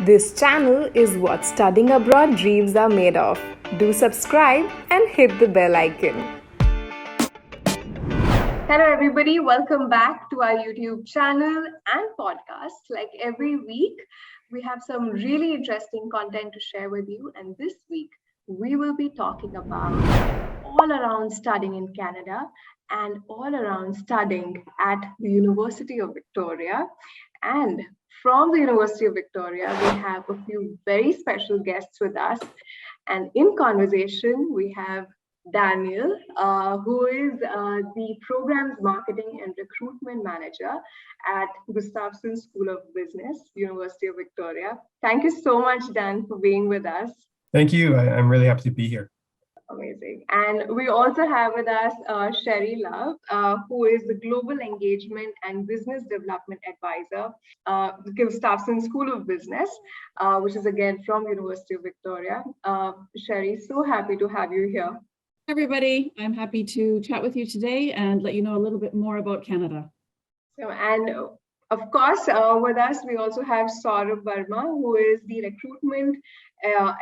This channel is what studying abroad dreams are made of. Do subscribe and hit the bell icon. Hello, everybody. Welcome back to our YouTube channel and podcast. Like every week, we have some really interesting content to share with you. And this week, we will be talking about all around studying in Canada and all around studying at the University of Victoria. And from the University of Victoria, we have a few very special guests with us. And in conversation, we have Daniel, who is the Programs Marketing and Recruitment Manager at Gustafson School of Business, University of Victoria. Thank you so much, Dan, for being with us. Thank you. I'm really happy to be here. Amazing. And we also have with us Sherry Love, who is the Global Engagement and Business Development Advisor, Gustafson School of Business, which is again from University of Victoria. Sherry, so happy to have you here. Hi, everybody. I'm happy to chat with you today and let you know a little bit more about Canada. So, and of course, with us, we also have Saurabh Verma, who is the recruitment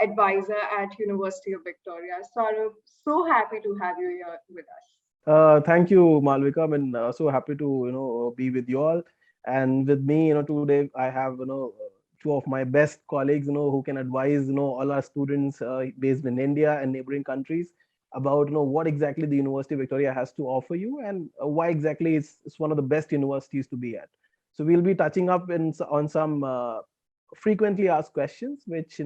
advisor at University of Victoria. Saurabh, so happy to have you here with us. Thank you, Malvika. I'm so happy to be with you all. And with me, today I have two of my best colleagues, who can advise all our students based in India and neighboring countries about what exactly the University of Victoria has to offer you and why exactly it's one of the best universities to be at. So we'll be touching up on some frequently asked questions, which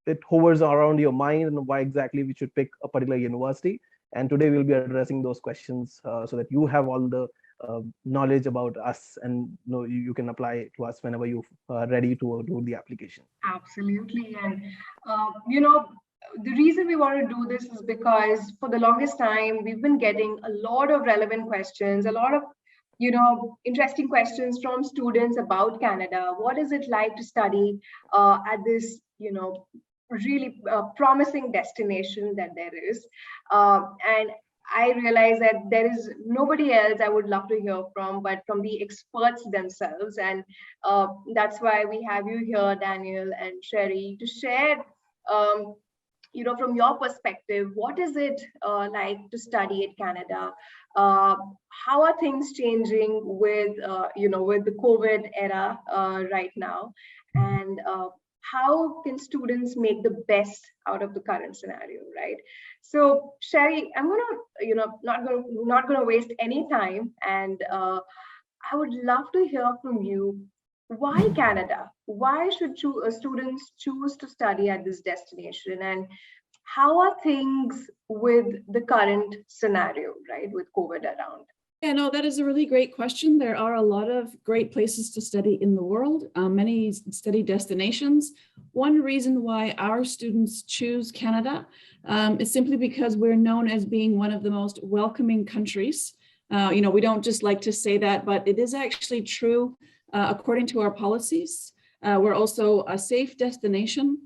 it hovers around your mind and why exactly we should pick a particular university. And today we'll be addressing those questions so that you have all the knowledge about us and you can apply it to us whenever you're ready to do the application. Absolutely. And the reason we want to do this is because for the longest time we've been getting a lot of relevant questions, a lot of interesting questions from students about Canada. What is it like to study at this really promising destination that there is? And I realize that there is nobody else I would love to hear from, but from the experts themselves. And that's why we have you here, Daniel and Sherry, to share from your perspective, what is it like to study at Canada? How are things changing with the COVID era right now? And how can students make the best out of the current scenario, right? So, Sherry, I'm not gonna waste any time, and I would love to hear from you. Why Canada? Why should students choose to study at this destination? And how are things with the current scenario, right, with COVID around? Yeah, no, that is a really great question. There are a lot of great places to study in the world, many study destinations. One reason why our students choose Canada is simply because we're known as being one of the most welcoming countries. We don't just like to say that, but it is actually true. According to our policies, we're also a safe destination.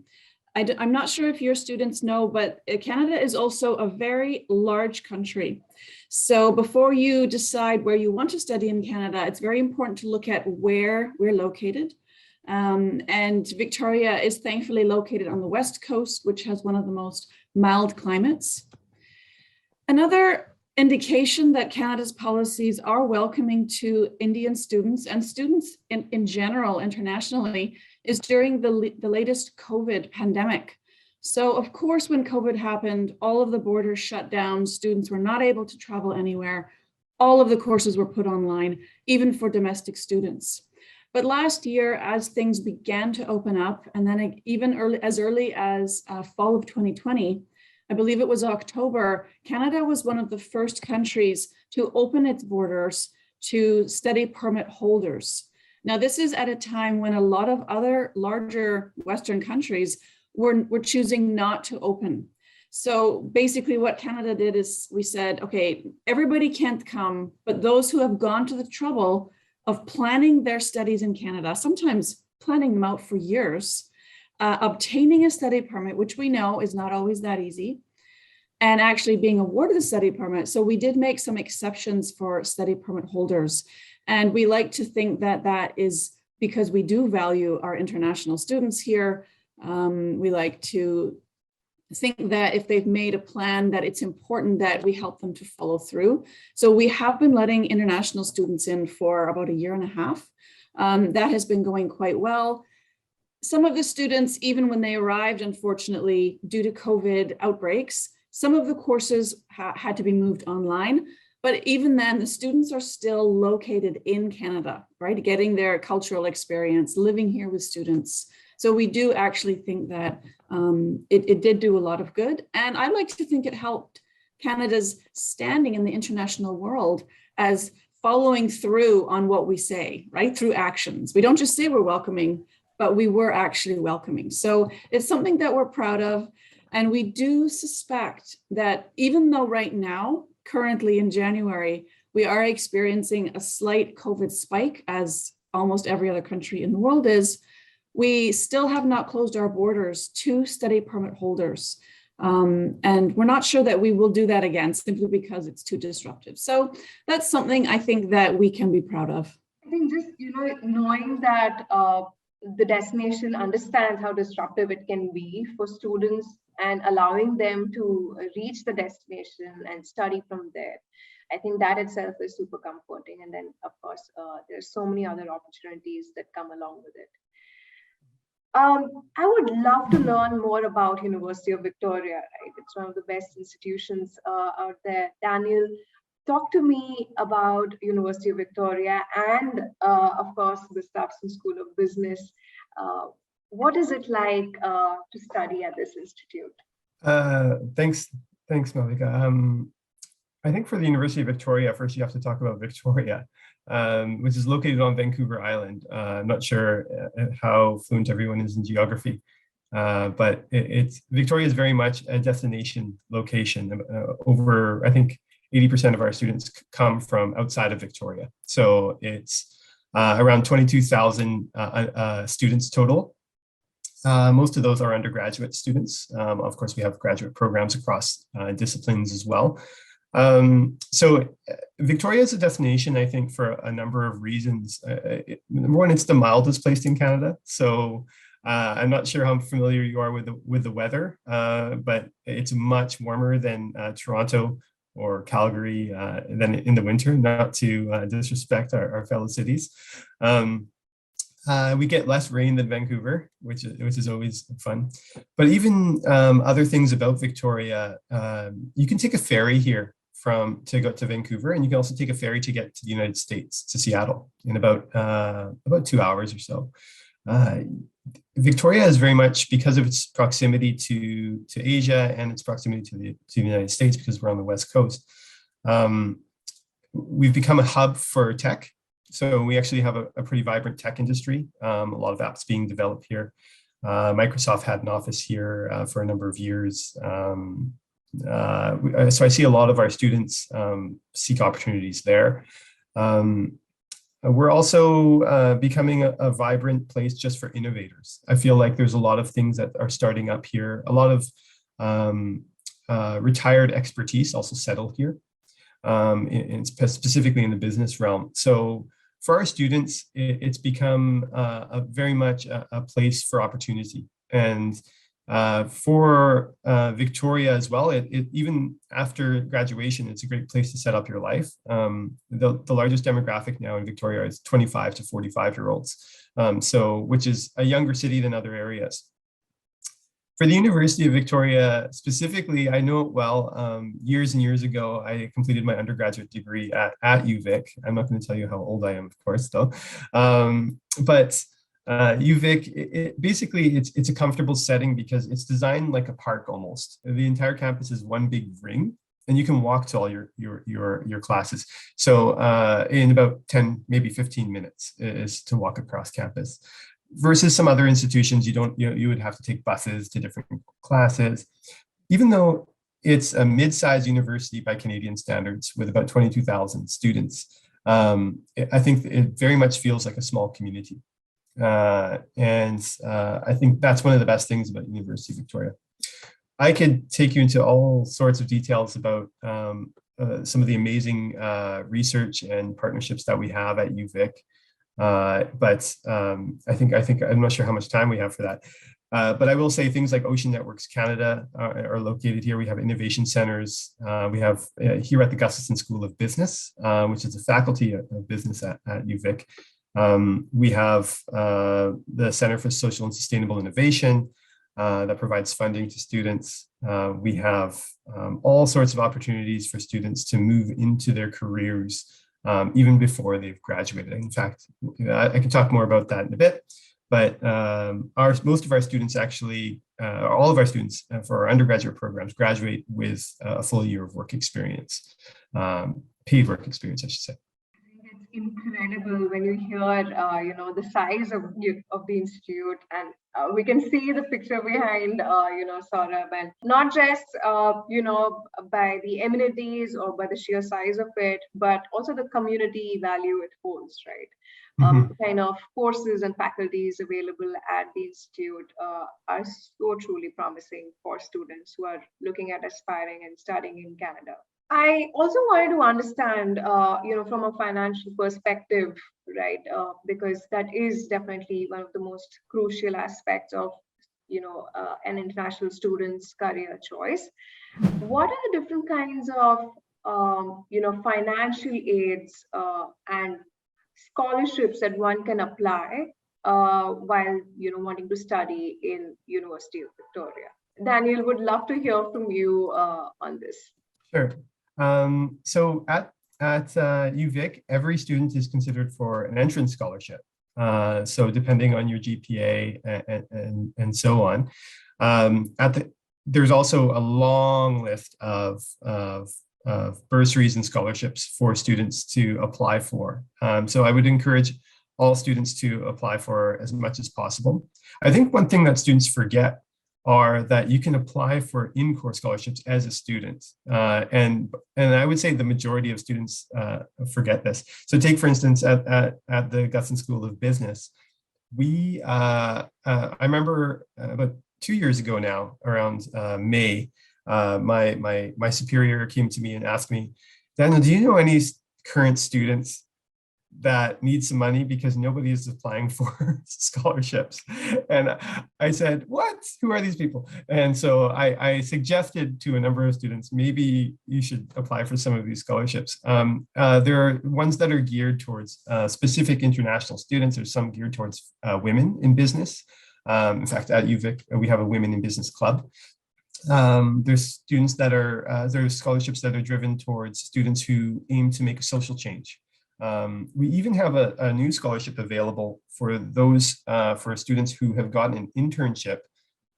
I'm not sure if your students know, but Canada is also a very large country. So before you decide where you want to study in Canada, it's very important to look at where we're located. And Victoria is thankfully located on the West Coast, which has one of the most mild climates. Another indication that Canada's policies are welcoming to Indian students and students in general internationally is during the latest COVID pandemic. So of course, when COVID happened, all of the borders shut down, students were not able to travel anywhere. All of the courses were put online, even for domestic students. But last year, as things began to open up, and then even as early as fall of 2020, I believe it was October, Canada was one of the first countries to open its borders to study permit holders. Now, this is at a time when a lot of other larger Western countries were choosing not to open. So basically what Canada did is we said, okay, everybody can't come, but those who have gone to the trouble of planning their studies in Canada, sometimes planning them out for years, obtaining a study permit, which we know is not always that easy, and actually being awarded a study permit. So we did make some exceptions for study permit holders. And we like to think that that is because we do value our international students here. We like to think that if they've made a plan, that it's important that we help them to follow through. So we have been letting international students in for about 1.5 years. That has been going quite well. Some of the students, even when they arrived, unfortunately, due to COVID outbreaks, some of the courses had to be moved online. But even then, the students are still located in Canada, right? Getting their cultural experience, living here with students. So we do actually think that it did do a lot of good. And I like to think it helped Canada's standing in the international world as following through on what we say, right? Through actions. We don't just say we're welcoming, but we were actually welcoming. So it's something that we're proud of. And we do suspect that even though right now, currently in January, we are experiencing a slight COVID spike, as almost every other country in the world is, we still have not closed our borders to study permit holders. And we're not sure that we will do that again, simply because it's too disruptive. So that's something I think that we can be proud of. I think just, knowing that the destination understands how disruptive it can be for students and allowing them to reach the destination and study from there. I think that itself is super comforting. And then, of course, there's so many other opportunities that come along with it. I would love to learn more about University of Victoria, right? It's one of the best institutions out there. Daniel, talk to me about University of Victoria and, of course, the Stuyvesant School of Business. What is it like to study at this institute? Thanks, Malvika. I think for the University of Victoria, first you have to talk about Victoria, which is located on Vancouver Island. I'm not sure how fluent everyone is in geography, but Victoria is very much a destination location. Over, I think, 80% of our students come from outside of Victoria. So it's around 22,000 students total. Most of those are undergraduate students. Of course, we have graduate programs across disciplines as well. So Victoria is a destination, I think, for a number of reasons. Number one, it's the mildest place in Canada. So I'm not sure how familiar you are with the weather, but it's much warmer than Toronto or Calgary than in the winter, not to disrespect our fellow cities. We get less rain than Vancouver, which is always fun. But even other things about Victoria, you can take a ferry here to go to Vancouver, and you can also take a ferry to get to the United States, to Seattle, in about 2 hours or so. Victoria is very much, because of its proximity to Asia and its proximity to the United States, because we're on the West Coast, we've become a hub for tech. So we actually have a pretty vibrant tech industry, a lot of apps being developed here. Microsoft had an office here for a number of years. So I see a lot of our students seek opportunities there. We're also becoming a vibrant place just for innovators. I feel like there's a lot of things that are starting up here. A lot of retired expertise also settle here, specifically in the business realm. So for our students, it's become very much a place for opportunity. And for Victoria as well, even after graduation, it's a great place to set up your life. The largest demographic now in Victoria is 25 to 45-year-olds, which is a younger city than other areas. For the University of Victoria specifically, I know it well. Years and years ago, I completed my undergraduate degree at UVic. I'm not going to tell you how old I am, of course, though. But UVic, basically, it's a comfortable setting because it's designed like a park almost. The entire campus is one big ring, and you can walk to all your classes. So in about 10, maybe 15 minutes is to walk across campus. Versus some other institutions, you would have to take buses to different classes. Even though it's a mid-sized university by Canadian standards with about 22,000 students, I think it very much feels like a small community. And I think that's one of the best things about University of Victoria. I could take you into all sorts of details about some of the amazing research and partnerships that we have at UVic. I think I'm not sure how much time we have for that. But I will say things like Ocean Networks Canada are located here. We have innovation centers. We have here at the Gustafson School of Business, which is a faculty of business at UVic. We have the Center for Social and Sustainable Innovation that provides funding to students. We have all sorts of opportunities for students to move into their careers even before they've graduated. In fact, I can talk more about that in a bit, but most of our students actually, all of our students for our undergraduate programs graduate with a full year of work experience, paid work experience, I should say. It's incredible when you hear, the size of the institute, and we can see the picture behind, Saurabh, and not just, by the amenities or by the sheer size of it, but also the community value it holds, right? Kind of courses and faculties available at the institute are so truly promising for students who are looking at aspiring and studying in Canada. I also wanted to understand, from a financial perspective, right? Because that is definitely one of the most crucial aspects of, an international student's career choice. What are the different kinds of, financial aids and scholarships that one can apply while, wanting to study in University of Victoria? Daniel, would love to hear from you on this. Sure. So at UVic, every student is considered for an entrance scholarship. So depending on your GPA and so on, there's also a long list of bursaries and scholarships for students to apply for. So I would encourage all students to apply for as much as possible. I think one thing that students forget are that you can apply for in-course scholarships as a student. And I would say the majority of students forget this. So take, for instance, at the Gustafson School of Business, I remember about 2 years ago now, around May, my superior came to me and asked me, Daniel, do you know any current students that need some money because nobody is applying for scholarships? And I said, what? Who are these people? And so I suggested to a number of students, maybe you should apply for some of these scholarships. There are ones that are geared towards specific international students. There's some geared towards women in business. In fact, at UVic, we have a Women in Business Club. There's students that there's scholarships that are driven towards students who aim to make a social change. We even have a new scholarship available for those for students who have gotten an internship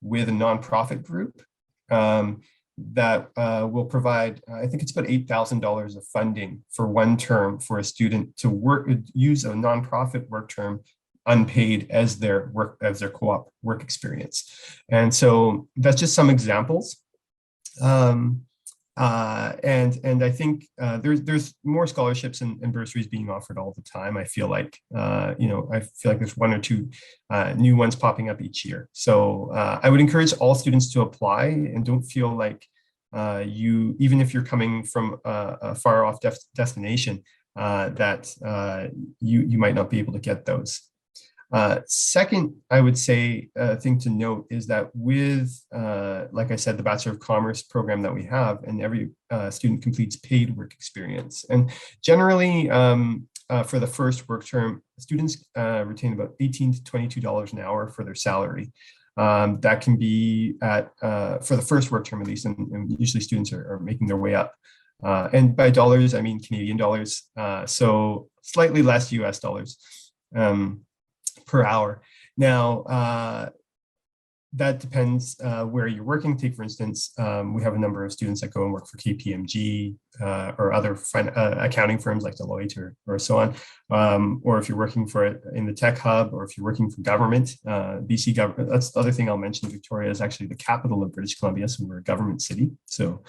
with a nonprofit group that will provide, I think it's about $8,000 of funding for one term for a student to use a nonprofit work term unpaid as their co-op work experience. And so that's just some examples. And I think there's more scholarships and bursaries being offered all the time. I feel like there's one or two new ones popping up each year. So I would encourage all students to apply, and don't feel like even if you're coming from a far off destination, that you might not be able to get those. Second, I would say thing to note is that with, like I said, the Bachelor of Commerce program that we have, and every student completes paid work experience. And generally, for the first work term, students retain about $18 to $22 an hour for their salary. That can be for the first work term at least, and usually students are making their way up. And by dollars, I mean Canadian dollars, so slightly less US dollars. Per hour. Now, that depends where you're working. Take, for instance, we have a number of students that go and work for KPMG or other accounting firms like Deloitte or so on. Or if you're working in the tech hub, or if you're working for government, BC government. That's the other thing I'll mention. Victoria is actually the capital of British Columbia, so we're a government city. So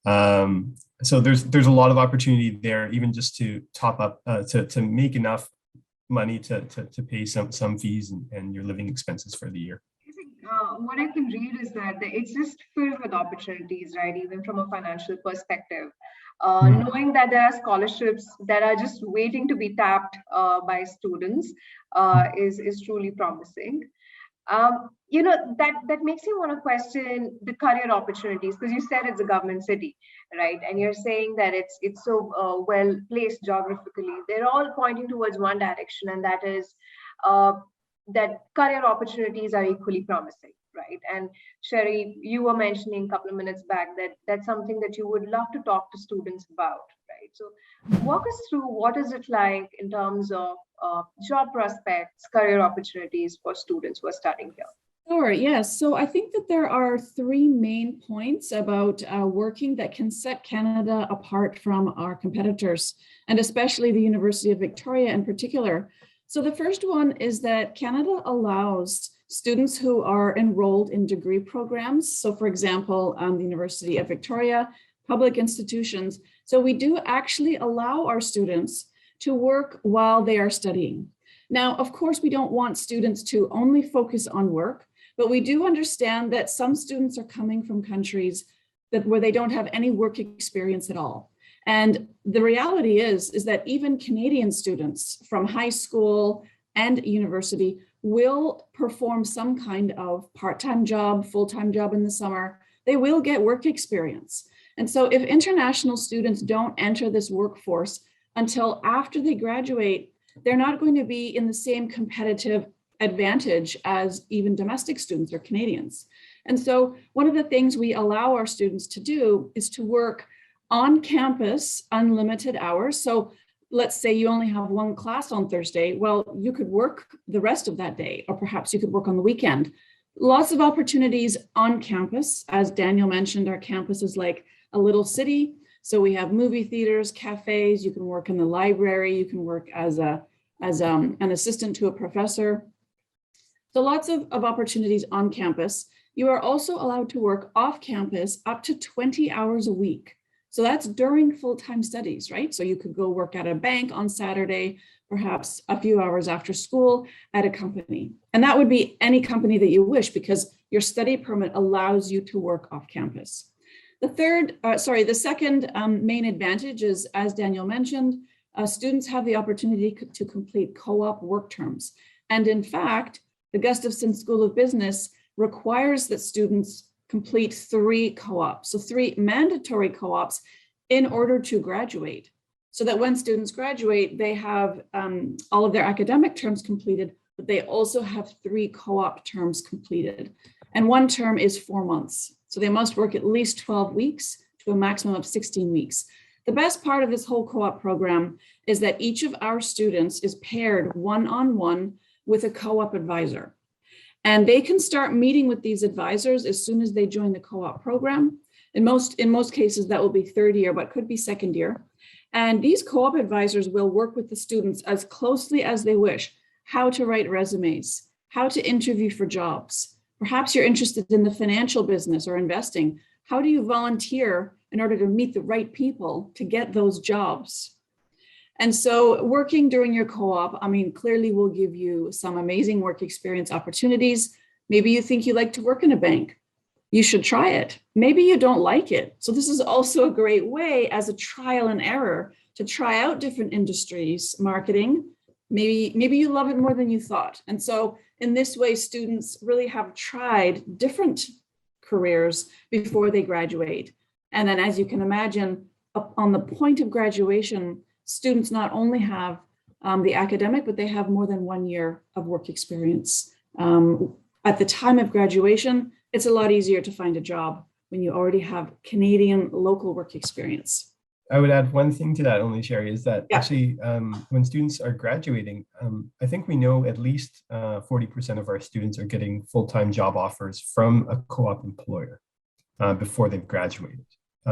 there's a lot of opportunity there, even just to top up to make enough money to pay some fees and your living expenses for the year. What I can read is that it's just filled with opportunities, right? Even from a financial perspective. Knowing that there are scholarships that are just waiting to be tapped by students is truly promising. That makes you want to question the career opportunities, because you said it's a government city, right? And you're saying that it's so well placed geographically. They're all pointing towards one direction, and that is that career opportunities are equally promising, right? And Sherry, you were mentioning a couple of minutes back that that's something that you would love to talk to students about, right? So walk us through, what is it like in terms of job prospects, career opportunities for students who are studying here? Sure, yes. So I think that there are three main points about working that can set Canada apart from our competitors, and especially the University of Victoria in particular. So the first one is that Canada allows students who are enrolled in degree programs. So for example, the University of Victoria, public institutions. So we do actually allow our students to work while they are studying. Now, of course, we don't want students to only focus on work, but we do understand that some students are coming from countries where they don't have any work experience at all. And the reality is that even Canadian students from high school and university will perform some kind of part-time job, full-time job in the summer. They will get work experience. And so if international students don't enter this workforce until after they graduate, they're not going to be in the same competitive advantage as even domestic students or Canadians. And so one of the things we allow our students to do is to work on campus unlimited hours. So let's say you only have one class on Thursday. Well, you could work the rest of that day, or perhaps you could work on the weekend. Lots of opportunities on campus. As Daniel mentioned, our campus is like a little city. So we have movie theaters, cafes, you can work in the library, you can work as an assistant to a professor. So lots of opportunities on campus. You are also allowed to work off campus up to 20 hours a week. So that's during full-time studies, right? So you could go work at a bank on Saturday, perhaps a few hours after school at a company. And that would be any company that you wish, because your study permit allows you to work off campus. The second main advantage is, as Daniel mentioned, students have the opportunity to complete co-op work terms. And in fact, the Gustafson School of Business requires that students complete 3 co-ops, so 3 mandatory co-ops in order to graduate, so that when students graduate, they have all of their academic terms completed, but they also have 3 co-op terms completed. And one term is 4 months. So they must work at least 12 weeks to a maximum of 16 weeks. The best part of this whole co-op program is that each of our students is paired one-on-one with a co-op advisor. And they can start meeting with these advisors as soon as they join the co-op program. In most cases, that will be third year, but could be second year. And these co-op advisors will work with the students as closely as they wish, how to write resumes, how to interview for jobs. Perhaps you're interested in the financial business or investing. How do you volunteer in order to meet the right people to get those jobs? And so working during your co-op, clearly will give you some amazing work experience opportunities. Maybe you think you like to work in a bank. You should try it. Maybe you don't like it. So this is also a great way as a trial and error to try out different industries, marketing. Maybe you love it more than you thought. And so in this way, students really have tried different careers before they graduate. And then, as you can imagine, on the point of graduation, students not only have the academic, but they have more than 1 year of work experience. At the time of graduation, it's a lot easier to find a job when you already have Canadian local work experience. I would add one thing to that only, Sherry, is that actually when students are graduating, I think we know at least 40% of our students are getting full-time job offers from a co-op employer before they've graduated.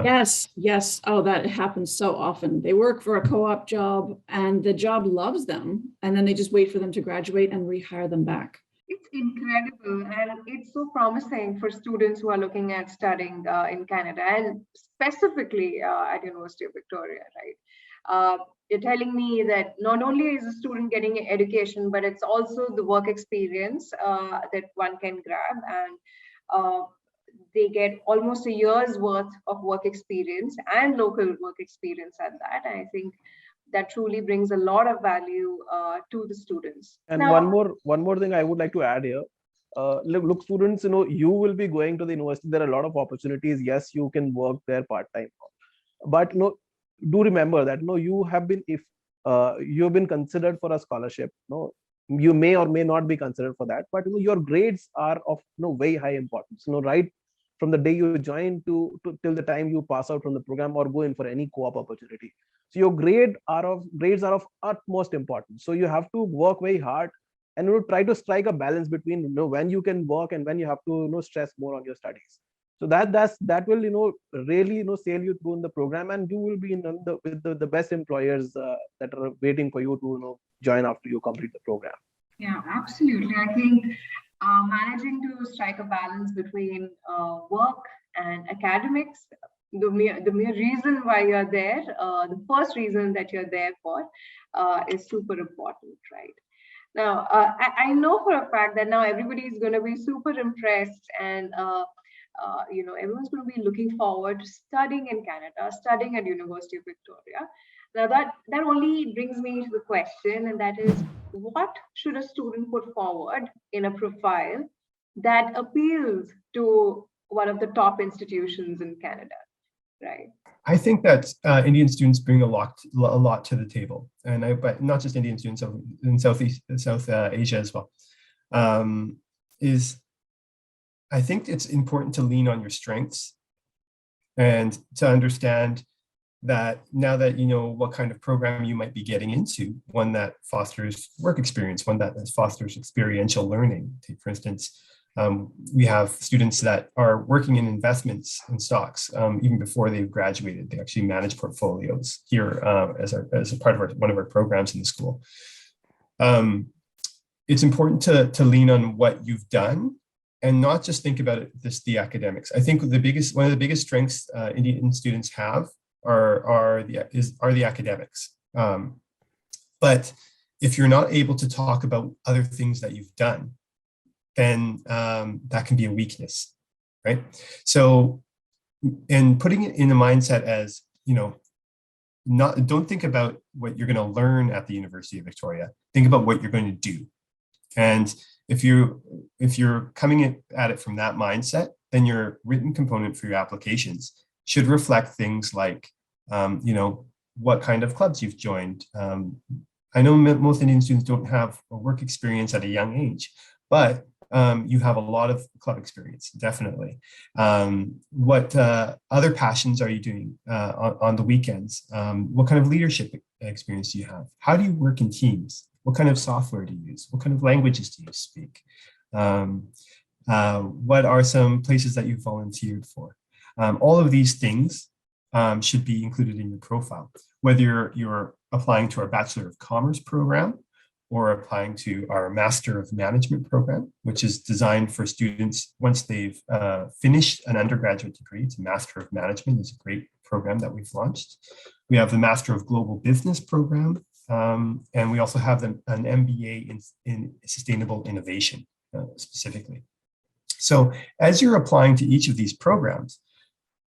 Yes. Oh, that happens so often. They work for a co-op job and the job loves them, and then they just wait for them to graduate and rehire them back. It's incredible, and it's so promising for students who are looking at studying in Canada, and specifically at University of Victoria, right? You're telling me that not only is a student getting education, but it's also the work experience that one can grab, and they get almost a year's worth of work experience and local work experience at that. I think that truly brings a lot of value to the students. And Now, one more thing I would like to add here. Look, students, you will be going to the university. There are a lot of opportunities. Yes, you can work there part time, but do remember that you have been, if you have been considered for a scholarship, you may or may not be considered for that, but your grades are of very high importance. Right from the day you join to till the time you pass out from the program or go in for any co-op opportunity. So your grades are of utmost importance. So you have to work very hard and try to strike a balance between when you can work and when you have to stress more on your studies. So that will really sail you through in the program, and you will be in with the best employers that are waiting for you to join after you complete the program. Yeah, absolutely. I think managing to strike a balance between work and academics, the mere reason why you're there, the first reason that you're there for, is super important, right? Now, I know for a fact that now everybody is going to be super impressed, and everyone's going to be looking forward to studying in Canada, studying at University of Victoria. Now, that only brings me to the question, and that is, what should a student put forward in a profile that appeals to one of the top institutions in Canada, right? I think that Indian students bring a lot to the table, but not just Indian students, in South Asia as well. I think it's important to lean on your strengths and to understand that now that you know what kind of program you might be getting into, one that fosters work experience, one that fosters experiential learning. Take, for instance, we have students that are working in investments and stocks even before they've graduated. They actually manage portfolios here as a part of one of our programs in the school. It's important to lean on what you've done and not just think about it, the academics. I think one of the biggest strengths Indian students have are the academics. But if you're not able to talk about other things that you've done, then that can be a weakness, right? So, and putting it in the mindset as, don't think about what you're going to learn at the University of Victoria. Think about what you're going to do. And if you're coming at it from that mindset, then your written component for your applications should reflect things like, what kind of clubs you've joined. I know most Indian students don't have a work experience at a young age, but you have a lot of club experience, definitely. What other passions are you doing on the weekends? What kind of leadership experience do you have? How do you work in teams? What kind of software do you use? What kind of languages do you speak? What are some places that you volunteered for? All of these things should be included in your profile, whether you're applying to our Bachelor of Commerce program or applying to our Master of Management program, which is designed for students once they've finished an undergraduate degree. It's a Master of Management. It's a great program that we've launched. We have the Master of Global Business program, and we also have an MBA in Sustainable Innovation specifically. So as you're applying to each of these programs,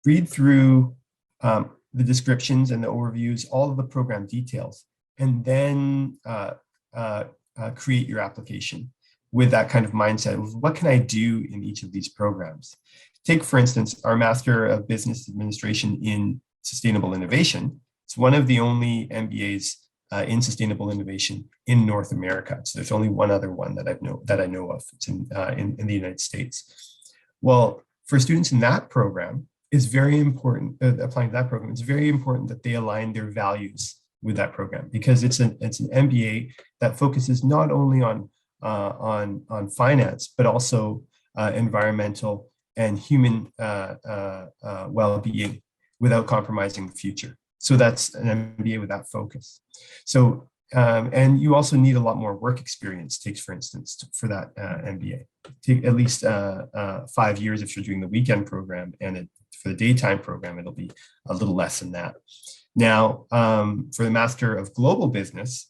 read through the descriptions and the overviews, all of the program details, and then create your application with that kind of mindset of what can I do in each of these programs. Take, for instance, our Master of Business Administration in Sustainable Innovation. It's one of the only MBAs in sustainable innovation in North America. So there's only one other one that I know of. It's in the United States. Well, for students in that program, it's very important, applying to that program, it's very important that they align their values with that program, because it's an MBA that focuses not only on finance, but also environmental and human well-being without compromising the future. So that's an MBA with that focus. So, and you also need a lot more work experience. Takes, for instance, for that MBA, take at least 5 years if you're doing the weekend program, and for the daytime program, it'll be a little less than that. Now, for the Master of Global Business,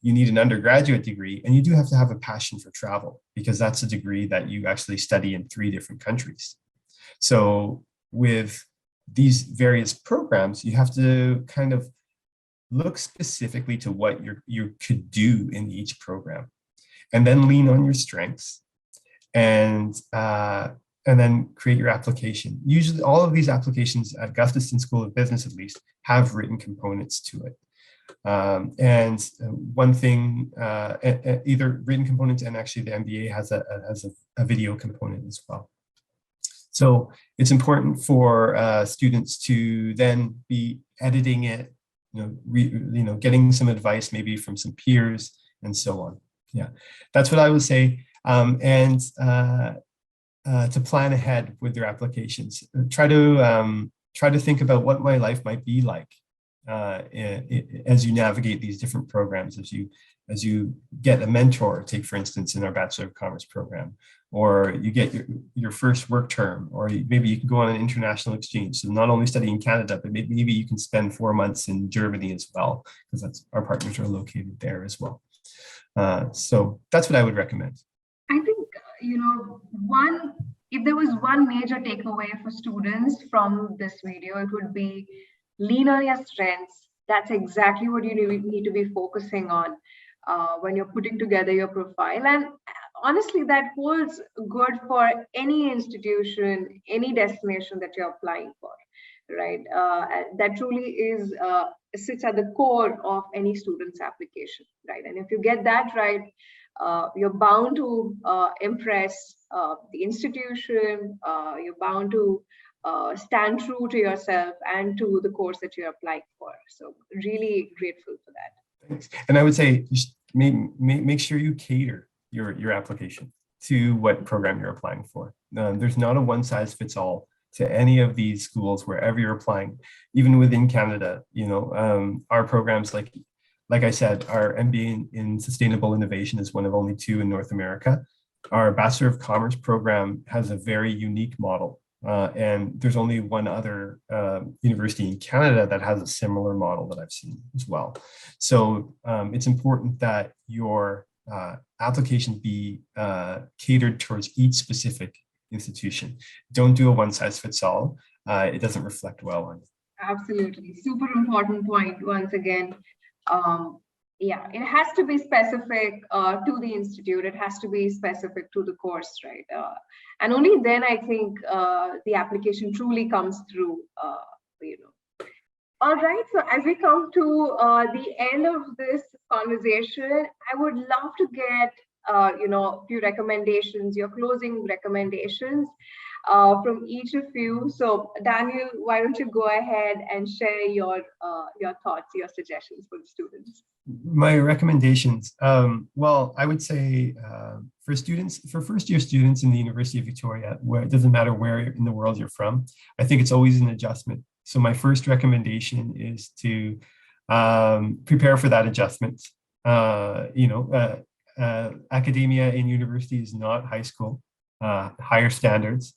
you need an undergraduate degree, and you do have to have a passion for travel, because that's a degree that you actually study in 3 different countries. So with these various programs, you have to kind of look specifically to what you could do in each program, and then lean on your strengths, and then create your application. Usually all of these applications at Gustafson School of Business, at least, have written components to it. One thing, either written components, and actually the MBA has a video component as well. So it's important for students to then be editing it, getting some advice maybe from some peers and so on. Yeah, that's what I would say. To plan ahead with their applications, try to think about what my life might be like as you navigate these different programs, as you get a mentor. Take, for instance, in our Bachelor of Commerce program, or you get your first work term, or maybe you can go on an international exchange. So not only study in Canada, but maybe you can spend 4 months in Germany as well, because our partners are located there as well. So that's what I would recommend. I think, if there was one major takeaway for students from this video, it would be lean on your strengths. That's exactly what you need to be focusing on when you're putting together your profile. And honestly, that holds good for any institution, any destination that you're applying for, right? That truly sits at the core of any student's application, right? And if you get that right, you're bound to impress the institution. You're bound to stand true to yourself and to the course that you're applying for. So really grateful for that. Thanks. And I would say just make sure you cater your application to what program you're applying for. There's not a one size fits all to any of these schools wherever you're applying. Even within Canada, our programs, like I said, our MBA in Sustainable Innovation is one of only 2 in North America. Our Bachelor of Commerce program has a very unique model. And there's only one other university in Canada that has a similar model that I've seen as well. So it's important that your application be catered towards each specific institution. Don't do a one size fits all. It doesn't reflect well on you. Absolutely. Super important point once again. Yeah, it has to be specific to the institute. It has to be specific to the course, right? And only then I think the application truly comes through, All right, so as we come to the end of this conversation, I would love to get, a few recommendations, your closing recommendations from each of you. So Daniel, why don't you go ahead and share your thoughts, your suggestions for the students? My recommendations. Well, I would say for first year students in the University of Victoria, where it doesn't matter where in the world you're from, I think it's always an adjustment. So my first recommendation is to prepare for that adjustment. Academia in university is not high school, higher standards.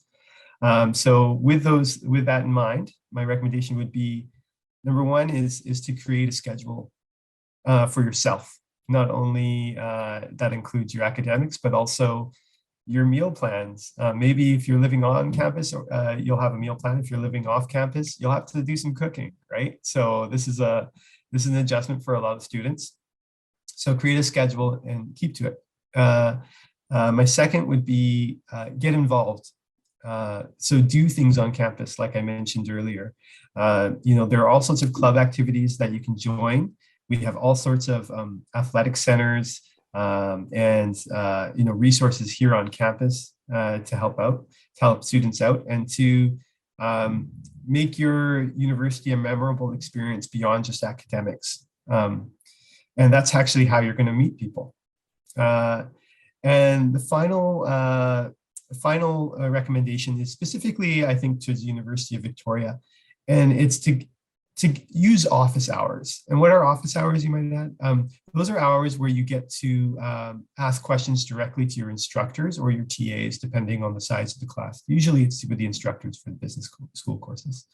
So with that in mind, my recommendation would be, number one is to create a schedule for yourself. Not only that includes your academics, but also your meal plans. Maybe if you're living on campus, you'll have a meal plan. If you're living off campus, you'll have to do some cooking, right? So this is an adjustment for a lot of students. So create a schedule and keep to it. My second would be get involved. So do things on campus, like I mentioned earlier. There are all sorts of club activities that you can join. We have all sorts of athletic centers and resources here on campus to help students out, and to make your university a memorable experience beyond just academics. And that's actually how you're going to meet people. And the final recommendation is specifically, I think, to the University of Victoria, and it's to use office hours. And what are office hours, you might add? Those are hours where you get to ask questions directly to your instructors or your TAs, depending on the size of the class. Usually it's with the instructors for the business school courses.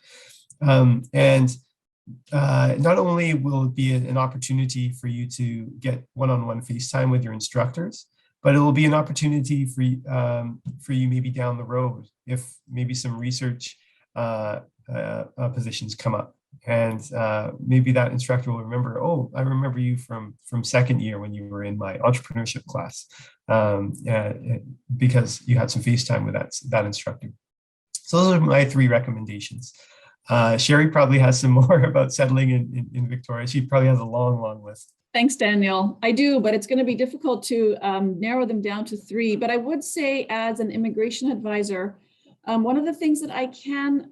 And not only will it be an opportunity for you to get one-on-one FaceTime with your instructors, but it will be an opportunity for you maybe down the road if maybe some research positions come up. And maybe that instructor will remember, oh, I remember you from second year when you were in my entrepreneurship class, because you had some FaceTime with that instructor. So those are my 3 recommendations. Sherry probably has some more about settling in Victoria. She probably has a long list. Thanks, Daniel. I do, but it's going to be difficult to narrow them down to 3. But I would say, as an immigration advisor, one of the things that I can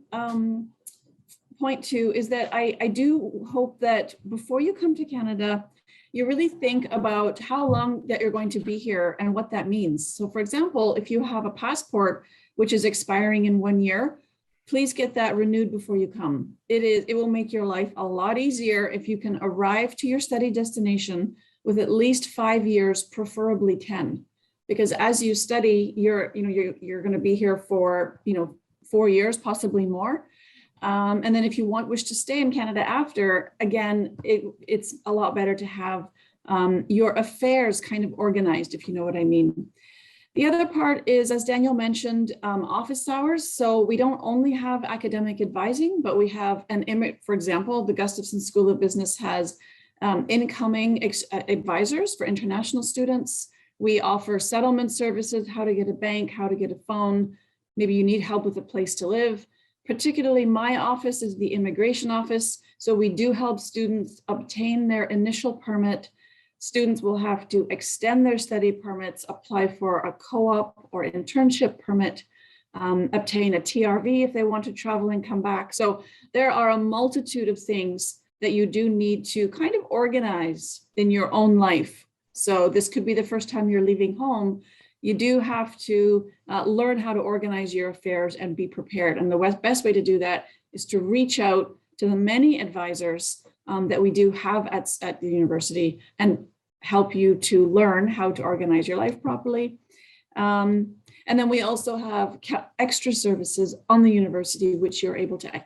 point to is that I do hope that before you come to Canada, you really think about how long that you're going to be here and what that means. So for example, if you have a passport which is expiring in 1 year, please get that renewed before you come. It will make your life a lot easier if you can arrive to your study destination with at least 5 years, preferably 10. Because as you study, you're going to be here for 4 years, possibly more. And then if you wish to stay in Canada after, again, it's a lot better to have your affairs kind of organized, if you know what I mean. The other part is, as Daniel mentioned, office hours. So we don't only have academic advising, but we have for example, the Gustafson School of Business has incoming advisors for international students. We offer settlement services, how to get a bank, how to get a phone. Maybe you need help with a place to live. Particularly my office is the immigration office. So we do help students obtain their initial permit. Students will have to extend their study permits, apply for a co-op or internship permit, obtain a TRV if they want to travel and come back. So there are a multitude of things that you do need to kind of organize in your own life. So this could be the first time you're leaving home. You do have to learn how to organize your affairs and be prepared. And the best way to do that is to reach out to the many advisors that we do have at the university and help you to learn how to organize your life properly. And then we also have extra services on the university, which you're able to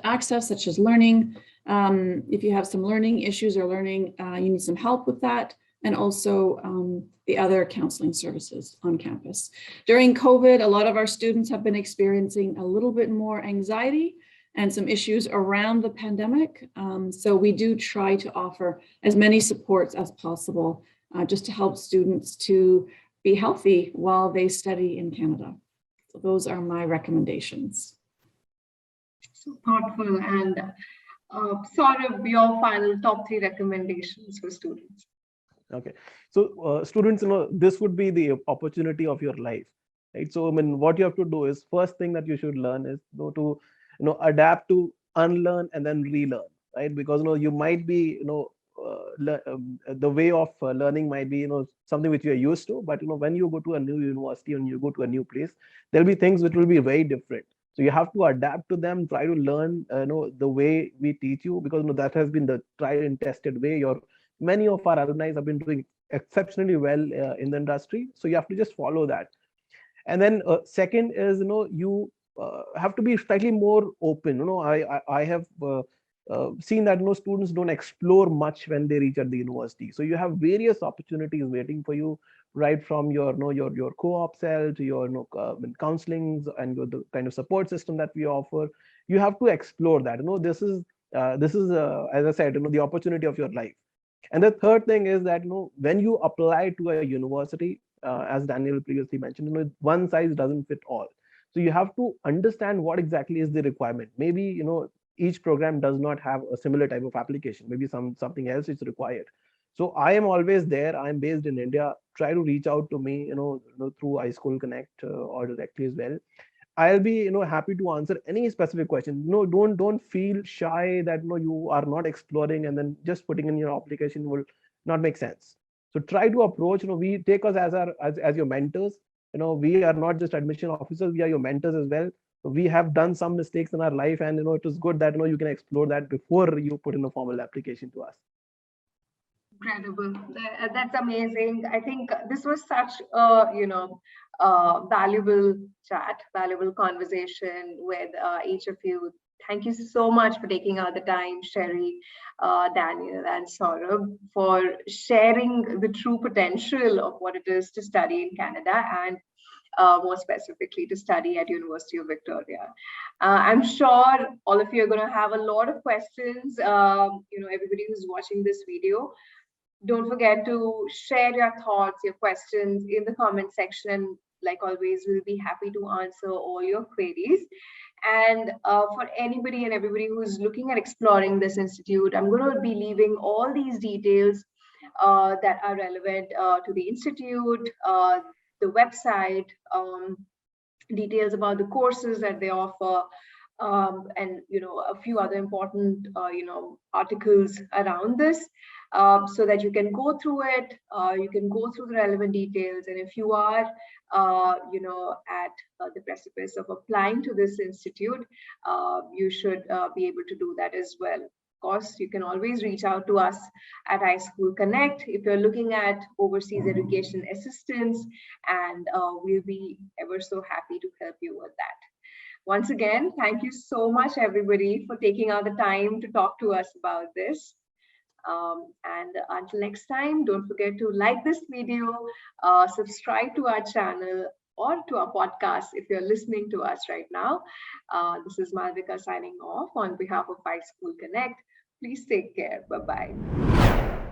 access, such as learning. If you have some learning issues or learning, you need some help with that. And also the other counseling services on campus. During COVID, a lot of our students have been experiencing a little bit more anxiety and some issues around the pandemic. So we do try to offer as many supports as possible just to help students to be healthy while they study in Canada. So those are my recommendations. So thoughtful. And sort of your final top 3 recommendations for students. Okay, so students, this would be the opportunity of your life, right? So I mean, what you have to do is, first thing that you should learn is to adapt, to unlearn and then relearn, right? Because you might be the way of learning might be something which you are used to, but when you go to a new university and you go to a new place, there'll be things which will be very different. So you have to adapt to them, try to learn the way we teach you, because that has been the tried and tested way. Many of our alumni have been doing exceptionally well in the industry. So you have to just follow that. And then second is, you have to be slightly more open. I have seen that students don't explore much when they reach at the university. So you have various opportunities waiting for you, right from your co-op cell to your counselings and the kind of support system that we offer. You have to explore that. This is as I said, the opportunity of your life. And the third thing is that when you apply to a university, as Daniel previously mentioned, one size doesn't fit all. So you have to understand what exactly is the requirement. Maybe each program does not have a similar type of application. Maybe something else is required. So I am always there. I'm based in India. Try to reach out to me, through iSchool Connect or directly as well. I'll be happy to answer any specific question. Don't feel shy that you are not exploring and then just putting in your application will not make sense. So try to approach. We take us as your mentors. We are not just admission officers. We are your mentors as well. So we have done some mistakes in our life, and it is good that you can explore that before you put in a formal application to us. Incredible. That's amazing. I think this was such a valuable chat, valuable conversation with each of you. Thank you so much for taking out the time, Sherry, Daniel, and Saurabh, for sharing the true potential of what it is to study in Canada, and more specifically to study at University of Victoria. I'm sure all of you are going to have a lot of questions. Everybody who's watching this video, don't forget to share your thoughts, your questions in the comment section. Like always, we'll be happy to answer all your queries. And for anybody and everybody who's looking at exploring this institute, I'm going to be leaving all these details that are relevant to the institute, the website, details about the courses that they offer, and a few other important articles around this, so that you can go through it. You can go through the relevant details, and if you are at the precipice of applying to this institute, you should be able to do that as well. Of course, you can always reach out to us at iSchool Connect if you're looking at overseas education assistance, and we'll be ever so happy to help you with that. Once again, thank you so much, everybody, for taking out the time to talk to us about this. And until next time, don't forget to like this video, subscribe to our channel or to our podcast if you're listening to us right now. This is Malvika signing off on behalf of iSchool Connect. Please take care. Bye-bye.